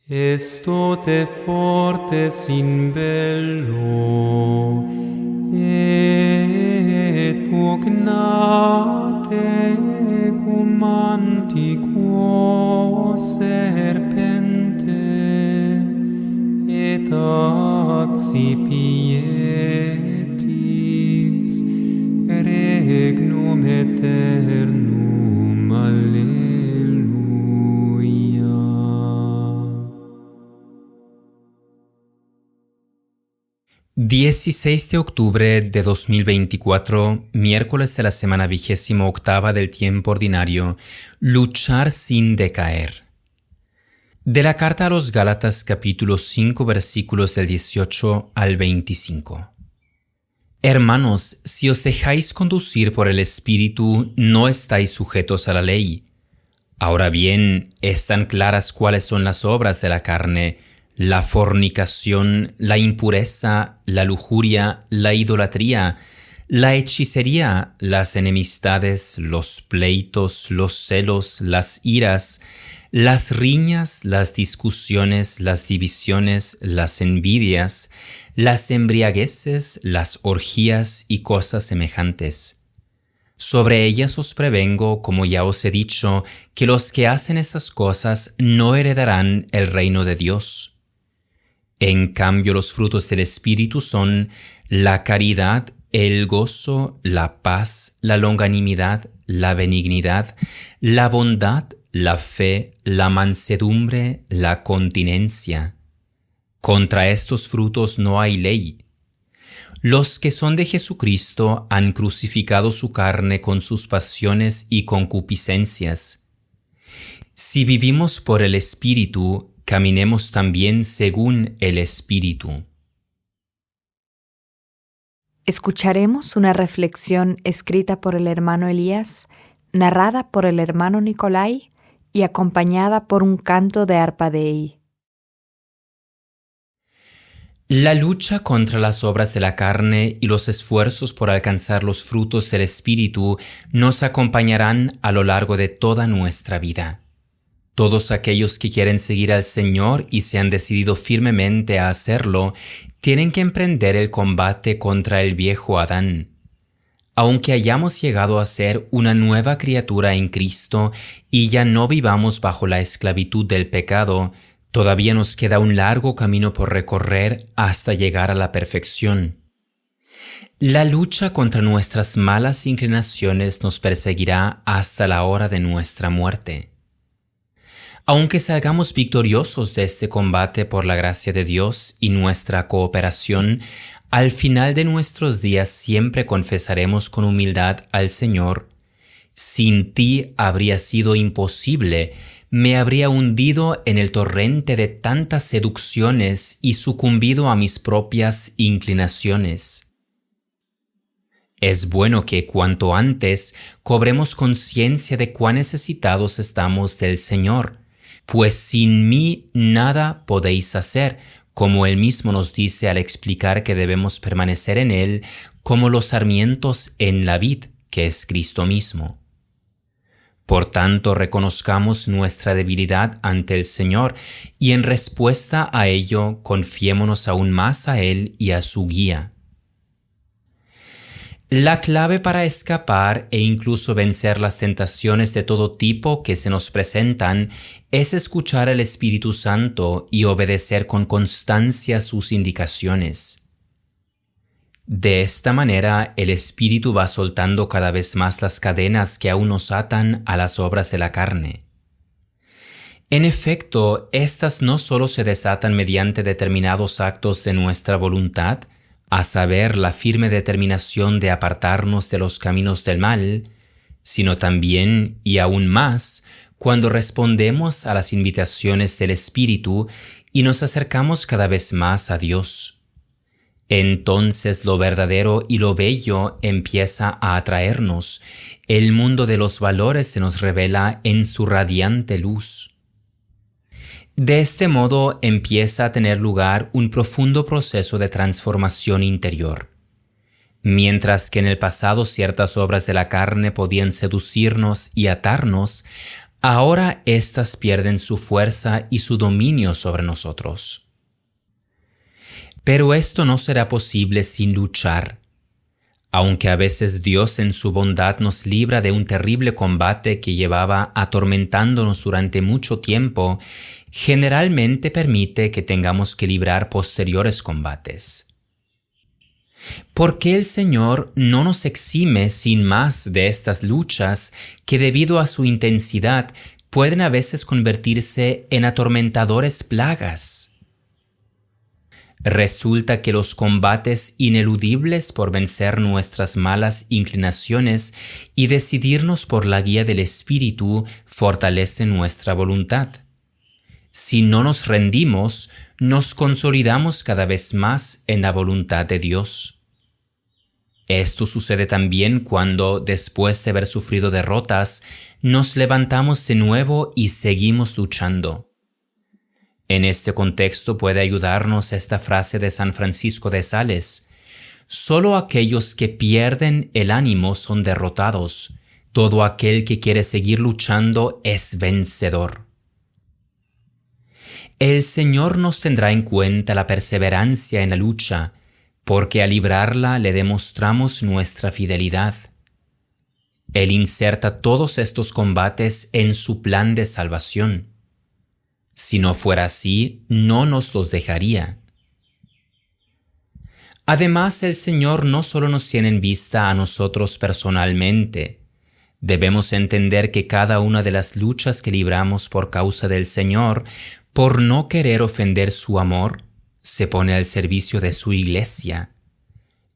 Esto te fortes in bello, et pugnate cum antiquo serpente, et accipietis regnum eternum. Alleluia. 16 de octubre de 2024, miércoles de la semana 28ª del tiempo ordinario, luchar sin decaer. De la carta a los Gálatas capítulo 5 versículos del 18 al 25. Hermanos, si os dejáis conducir por el Espíritu, no estáis sujetos a la ley. Ahora bien, están claras cuáles son las obras de la carne: la fornicación, la impureza, la lujuria, la idolatría, la hechicería, las enemistades, los pleitos, los celos, las iras, las riñas, las discusiones, las divisiones, las envidias, las embriagueces, las orgías y cosas semejantes. Sobre ellas os prevengo, como ya os he dicho, que los que hacen esas cosas no heredarán el reino de Dios. En cambio, los frutos del Espíritu son la caridad, el gozo, la paz, la longanimidad, la benignidad, la bondad, la fe, la mansedumbre, la continencia. Contra estos frutos no hay ley. Los que son de Jesucristo han crucificado su carne con sus pasiones y concupiscencias. Si vivimos por el Espíritu, caminemos también según el Espíritu. Escucharemos una reflexión escrita por el hermano Elías, narrada por el hermano Nicolai y acompañada por un canto de arpa Dei. La lucha contra las obras de la carne y los esfuerzos por alcanzar los frutos del Espíritu nos acompañarán a lo largo de toda nuestra vida. Todos aquellos que quieren seguir al Señor y se han decidido firmemente a hacerlo, tienen que emprender el combate contra el viejo Adán. Aunque hayamos llegado a ser una nueva criatura en Cristo y ya no vivamos bajo la esclavitud del pecado, todavía nos queda un largo camino por recorrer hasta llegar a la perfección. La lucha contra nuestras malas inclinaciones nos perseguirá hasta la hora de nuestra muerte. Aunque salgamos victoriosos de este combate por la gracia de Dios y nuestra cooperación, al final de nuestros días siempre confesaremos con humildad al Señor: sin ti habría sido imposible, me habría hundido en el torrente de tantas seducciones y sucumbido a mis propias inclinaciones. Es bueno que cuanto antes cobremos conciencia de cuán necesitados estamos del Señor, pues sin mí nada podéis hacer, como Él mismo nos dice al explicar que debemos permanecer en Él como los sarmientos en la vid, que es Cristo mismo. Por tanto, reconozcamos nuestra debilidad ante el Señor y en respuesta a ello confiémonos aún más a Él y a su guía. La clave para escapar e incluso vencer las tentaciones de todo tipo que se nos presentan es escuchar al Espíritu Santo y obedecer con constancia sus indicaciones. De esta manera, el Espíritu va soltando cada vez más las cadenas que aún nos atan a las obras de la carne. En efecto, estas no solo se desatan mediante determinados actos de nuestra voluntad, a saber, la firme determinación de apartarnos de los caminos del mal, sino también, y aún más, cuando respondemos a las invitaciones del Espíritu y nos acercamos cada vez más a Dios. Entonces lo verdadero y lo bello empieza a atraernos, el mundo de los valores se nos revela en su radiante luz. De este modo empieza a tener lugar un profundo proceso de transformación interior. Mientras que en el pasado ciertas obras de la carne podían seducirnos y atarnos, ahora éstas pierden su fuerza y su dominio sobre nosotros. Pero esto no será posible sin luchar. Aunque a veces Dios en su bondad nos libra de un terrible combate que llevaba atormentándonos durante mucho tiempo, generalmente permite que tengamos que librar posteriores combates. ¿Por qué el Señor no nos exime sin más de estas luchas que debido a su intensidad pueden a veces convertirse en atormentadores plagas? Resulta que los combates ineludibles por vencer nuestras malas inclinaciones y decidirnos por la guía del Espíritu fortalecen nuestra voluntad. Si no nos rendimos, nos consolidamos cada vez más en la voluntad de Dios. Esto sucede también cuando, después de haber sufrido derrotas, nos levantamos de nuevo y seguimos luchando. En este contexto puede ayudarnos esta frase de San Francisco de Sales: solo aquellos que pierden el ánimo son derrotados, todo aquel que quiere seguir luchando es vencedor. El Señor nos tendrá en cuenta la perseverancia en la lucha, porque al librarla le demostramos nuestra fidelidad. Él inserta todos estos combates en su plan de salvación. Si no fuera así, no nos los dejaría. Además, el Señor no solo nos tiene en vista a nosotros personalmente. Debemos entender que cada una de las luchas que libramos por causa del Señor, por no querer ofender su amor, se pone al servicio de su Iglesia.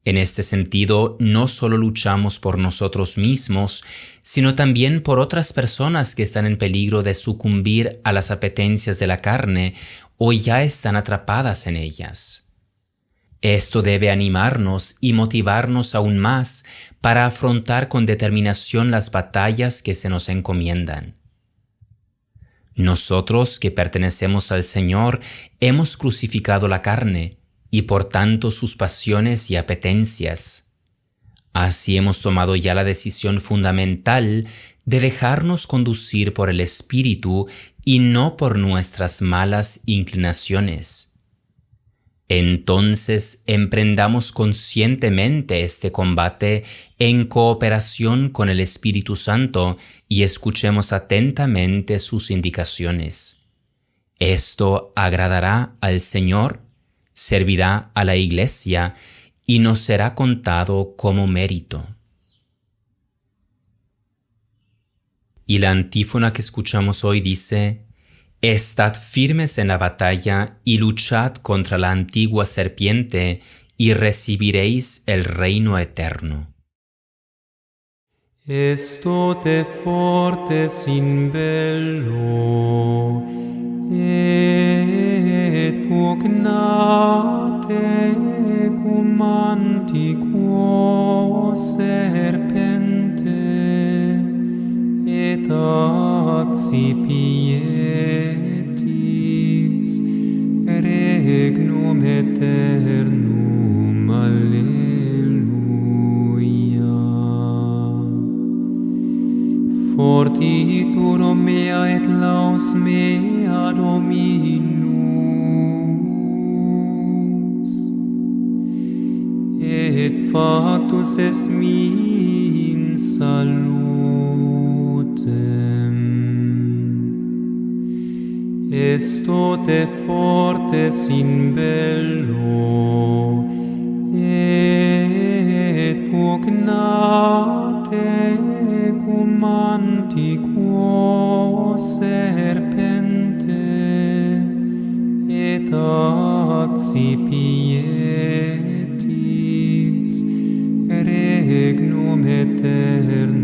En este sentido, no solo luchamos por nosotros mismos, sino también por otras personas que están en peligro de sucumbir a las apetencias de la carne o ya están atrapadas en ellas. Esto debe animarnos y motivarnos aún más para afrontar con determinación las batallas que se nos encomiendan. Nosotros que pertenecemos al Señor hemos crucificado la carne y por tanto sus pasiones y apetencias. Así hemos tomado ya la decisión fundamental de dejarnos conducir por el Espíritu y no por nuestras malas inclinaciones. Entonces emprendamos conscientemente este combate en cooperación con el Espíritu Santo y escuchemos atentamente sus indicaciones. Esto agradará al Señor, servirá a la Iglesia y nos será contado como mérito. Y la antífona que escuchamos hoy dice: Estad firmes en la batalla y luchad contra la antigua serpiente y recibiréis el reino eterno. Estote fortes in bello, et pugnate cum antiquo serpente, et accipietis regnum aeternum. Alleluia. Fortitudo mea et laus mea Dominus, et factus est mi in salutem. Estote fortes in bello, et pugnate cum antiquo serpente, et accipietis regnum aeternum.